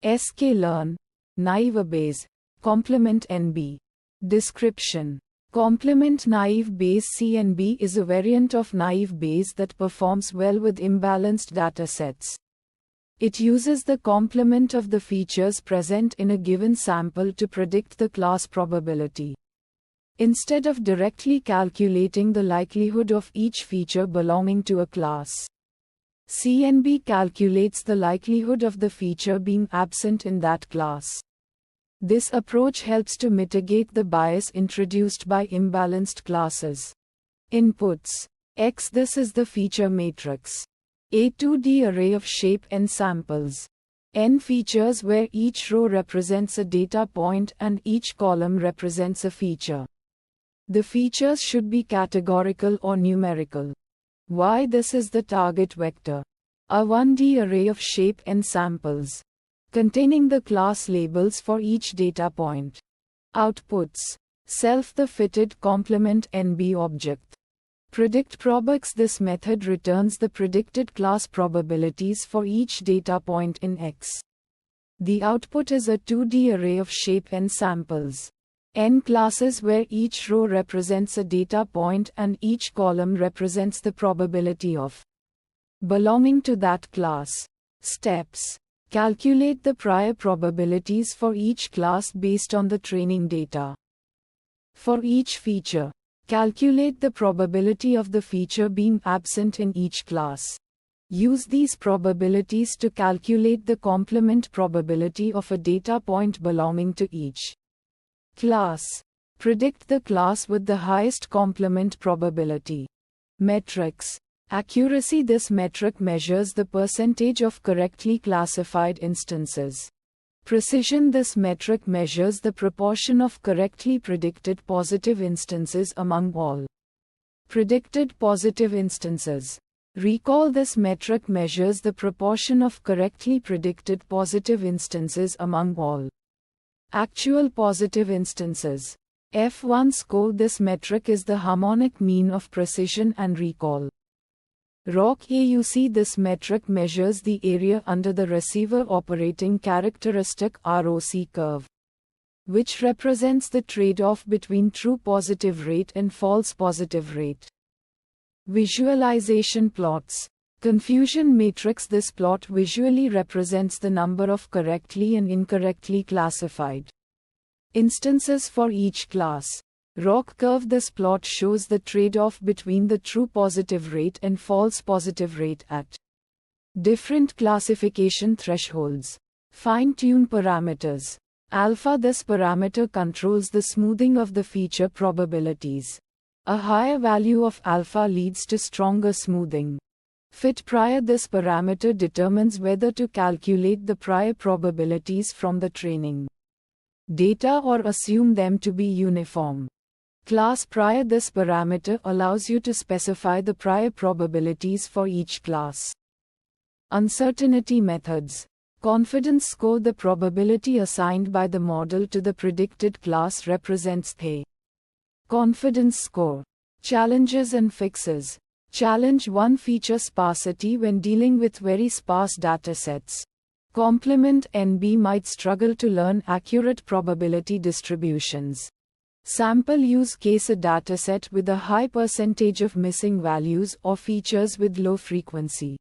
sklearn, naive Bayes, complement NB. Description. Complement naive Bayes CNB is a variant of naive Bayes that performs well with imbalanced datasets. It uses the complement of the features present in a given sample to predict the class probability. Instead of directly calculating the likelihood of each feature belonging to a class, CNB calculates the likelihood of the feature being absent in that class. This approach helps to mitigate the bias introduced by imbalanced classes. Inputs. X. This is the feature matrix. A 2D array of shape n samples. N features where each row represents a data point and each column represents a feature. The features should be categorical or numerical. Y. This is the target vector. A 1D array of shape n samples, containing the class labels for each data point. Outputs. Self. The fitted complement NB object. Predict ProbX. This method returns the predicted class probabilities for each data point in X. The output is a 2D array of shape n samples. N classes where each row represents a data point and each column represents the probability of belonging to that class. Steps. Calculate the prior probabilities for each class based on the training data. For each feature, calculate the probability of the feature being absent in each class. Use these probabilities to calculate the complement probability of a data point belonging to each class. Predict the class with the highest complement probability. Metrics. Accuracy. This metric measures the percentage of correctly classified instances. Precision. This metric measures the proportion of correctly predicted positive instances among all predicted positive instances. Recall. This metric measures the proportion of correctly predicted positive instances among all actual positive instances. F1 score. This metric is the harmonic mean of precision and recall. ROC AUC. This metric measures the area under the receiver operating characteristic ROC curve, which represents the trade-off between true positive rate and false positive rate. Visualization plots. Confusion matrix. This plot visually represents the number of correctly and incorrectly classified instances for each class. ROC curve. This plot shows the trade-off between the true positive rate and false positive rate at different classification thresholds. Fine-tune parameters. Alpha. This parameter controls the smoothing of the feature probabilities. A higher value of alpha leads to stronger smoothing. Fit prior. This parameter determines whether to calculate the prior probabilities from the training data or assume them to be uniform. Class prior. This parameter allows you to specify the prior probabilities for each class. Uncertainty methods. Confidence score. The probability assigned by the model to the predicted class represents the confidence score. Challenges and fixes. Challenge 1. Feature sparsity. When dealing with very sparse datasets, complement NB might struggle to learn accurate probability distributions. Sample use case. A dataset with a high percentage of missing values or features with low frequency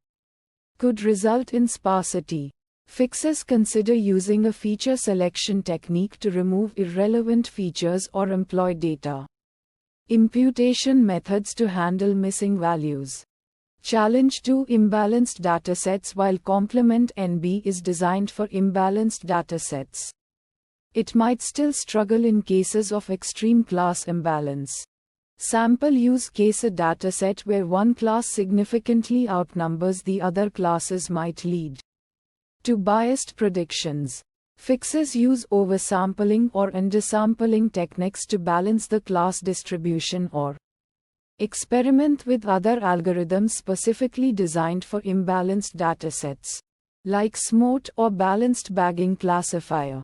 could result in sparsity. Fixes. Consider using a feature selection technique to remove irrelevant features or employ data imputation methods to handle missing values. Challenge 2. Imbalanced datasets. While complement NB is designed for imbalanced datasets, it might still struggle in cases of extreme class imbalance. Sample use case. A dataset where one class significantly outnumbers the other classes might lead to biased predictions. Fixes. Use oversampling or undersampling techniques to balance the class distribution or experiment with other algorithms specifically designed for imbalanced datasets, like SMOT or balanced bagging classifier.